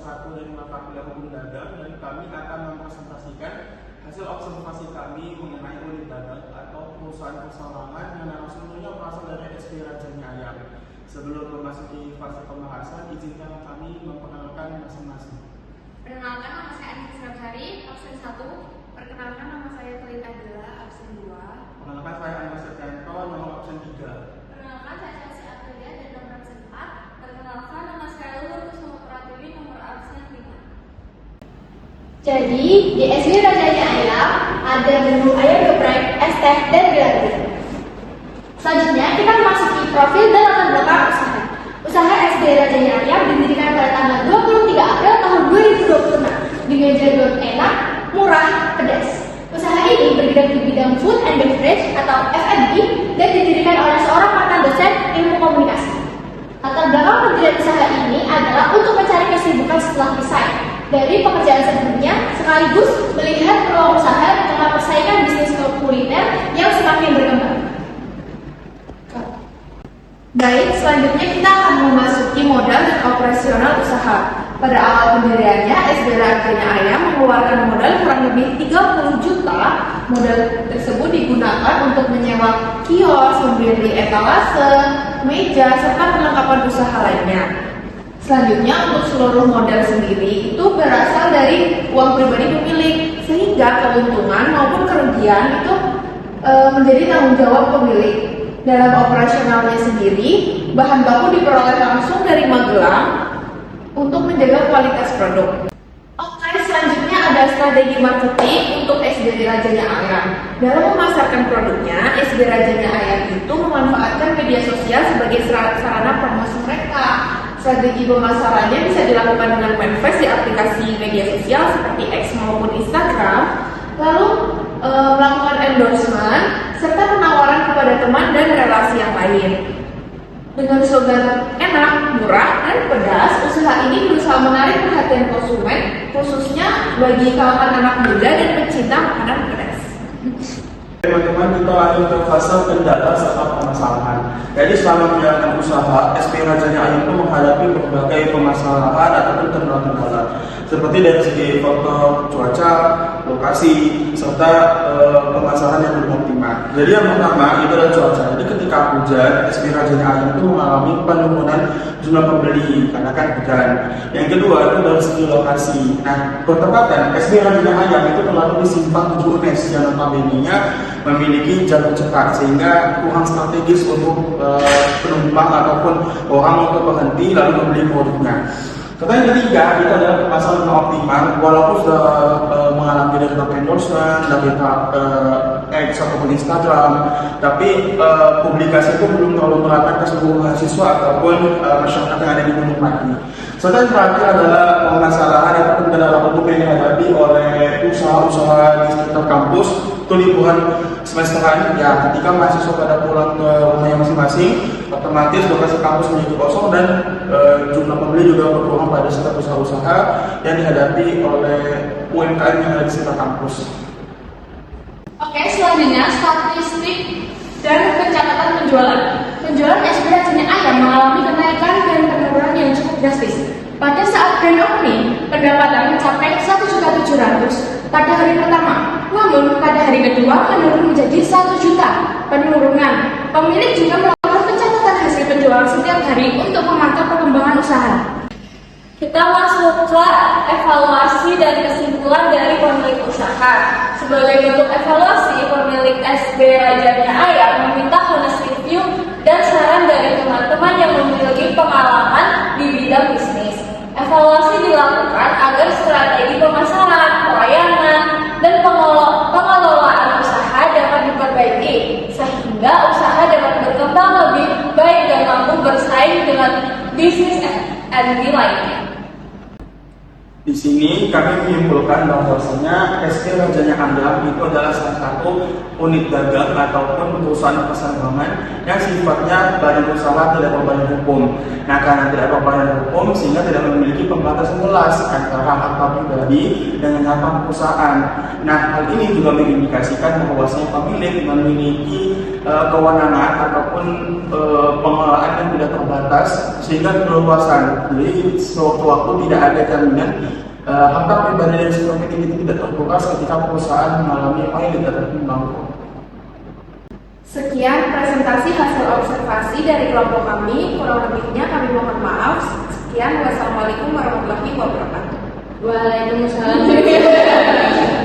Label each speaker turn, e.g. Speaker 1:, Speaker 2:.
Speaker 1: 1 dari mata kuliah hukum dagang, dan kami akan mempresentasikan hasil observasi kami mengenai unit dagang atau perusahaan persawahan yang narasumbernya berasal dari SD Rajanya Ayam. Sebelum memasuki fase pembahasan, izinkan kami memperkenalkan masing-masing.
Speaker 2: Perkenalkan, nama saya Anissa Srabsari, absen 1. Perkenalkan, nama saya Telita Adela, absen 2.
Speaker 1: Perkenalkan, saya Anissa Setianto, nomor absen 3.
Speaker 2: Perkenalkan, saya Chelsea Aprilia dan nomor absen 4. Perkenalkan, nama saya Lulu Kusuma Pratiwi, nomor absen 5.
Speaker 3: Jadi, di SD Rajanya Ayam ada menu ayam geprek, es teh, dan gratis. Selanjutnya, kita memasuki profil dan latar belakang usaha. Usaha SD Rajanya Ayam didirikan pada tanggal 23 April tahun 2026 dengan jargon enak, murah, pedas. Usaha ini bergerak di bidang food and beverage atau F&B dan didirikan oleh seorang mantan dosen ilmu komunikasi. Latar belakang pendirian usaha ini adalah untuk mencari kesibukan setelah resign dari pekerjaan sebelumnya, sekaligus melihat peluang usaha di tengah persaingan bisnis kuliner yang semakin berkembang.
Speaker 4: Baik, selanjutnya kita akan memasuki modal dan operasional usaha. Pada awal pendiriannya, SD Rajanya Ayam mengeluarkan modal kurang lebih 30 juta. Modal tersebut digunakan untuk menyewa kios, membeli etalase, meja, serta perlengkapan usaha lainnya. Selanjutnya, untuk seluruh modal sendiri itu berasal dari uang pribadi pemilik, sehingga keuntungan maupun kerugian itu menjadi tanggung jawab pemilik. Dalam operasionalnya sendiri, bahan baku diperoleh langsung dari Magelang untuk menjaga kualitas produk. Oke, selanjutnya ada strategi marketing untuk SD Rajanya Ayam. Dalam memasarkan produknya, SD Rajanya Ayam itu memanfaatkan media sosial sebagai sarana promosi mereka. Strategi pemasarannya bisa dilakukan dengan manifest di aplikasi media sosial seperti X maupun Instagram, lalu melakukan endorsement, serta penawaran kepada teman dan relasi yang lain. Dengan slogan enak, murah, dan pedas, usaha ini berusaha menarik perhatian konsumen, khususnya bagi kalangan anak muda dan pecinta makanan pedas.
Speaker 1: Teman-teman, kita lanjut ke fase kendala serta permasalahan. Jadi selama menjalankan usaha, SP Rajanya Ayam itu menghadapi berbagai permasalahan ataupun kendala-kendala, seperti dari segi faktor cuaca, lokasi, serta permasalahan yang belum optimal. Jadi yang pertama itu adalah cuaca. Jadi ketika hujan, SP Rajanya Ayam itu mengalami penurunan jumlah pembeli karena kan hujan. Yang kedua itu dari segi lokasi. Nah, pertempatan SP Rajanya Ayam itu terlalu di simpang 7 UNES yang notabene-nya memiliki jalur cepat sehingga kurang strategis untuk penumpang ataupun orang untuk berhenti lalu membeli produknya. Serta yang ketiga itu adalah permasalahan yang optimal, walaupun sudah mengalami dari tahap endorsement, dari tahap X ataupun Instagram, tapi publikasi itu belum terlalu merata ke seluruh mahasiswa ataupun masyarakat yang ada di Gunung Mati. Serta yang terakhir adalah permasalahan ataupun kendala hukum yang dihadapi oleh usaha-usaha di sekitar kampus itu liburan semesteran. Ya, ketika mahasiswa pada pulang ke rumahnya masing-masing, otomatis lokasi kampus menjadi kosong dan jumlah pembeli juga berkurang pada setiap usaha-usaha yang dihadapi oleh UMKM yang ada di sekitar kampus.
Speaker 3: Oke, selanjutnya statistik dan pencatatan penjualan. Penjualan SD Rajanya Ayam mengalami kenaikan dan penurunan yang cukup drastis. Pada saat grand opening, pendapatan mencapai 1.700.000 pada hari pertama. Namun, pada hari kedua menurun menjadi 1 juta. Penurunan. Pemilik juga melakukan pencatatan hasil penjualan setiap hari untuk memantau perkembangan usaha.
Speaker 2: Kita masuk ke evaluasi dan kesimpulan dari pemilik usaha. Sebagai bentuk evaluasi, pemilik SD Rajanya Ayam meminta honest review dan saran dari teman-teman yang memiliki pengalaman di bidang bisnis. Evaluasi dilakukan agar strategi pemasaran, pelayanan, dan pengelolaan usaha dapat diperbaiki, sehingga usaha dapat berkembang lebih baik dan mampu bersaing dengan bisnis F&B lainnya.
Speaker 1: Di sini kami menyimpulkan bahwasanya SD Rajanya Ayam itu adalah salah satu unit dagang ataupun perusahaan persawahan yang sifatnya badan usaha tidak berbadan hukum. Nah, karena tidak berbadan hukum sehingga tidak memiliki pembatasan jelas antara harta pribadi dengan harta perusahaan. Nah, hal ini juga mengindikasikan bahwasanya pemilik memiliki kewenangan ataupun pengelolaan yang tidak terbatas sehingga keleluasan. Jadi sewaktu-waktu tidak ada jaminan harta pribadi dari si profit itu tidak terkuras ketika perusahaan mengalami pilot ataupun bangkrut.
Speaker 4: Sekian presentasi hasil observasi dari kelompok kami. Kurang lebihnya kami mohon maaf. Sekian, wassalamualaikum warahmatullahi wabarakatuh.
Speaker 2: Waalaikumsalam.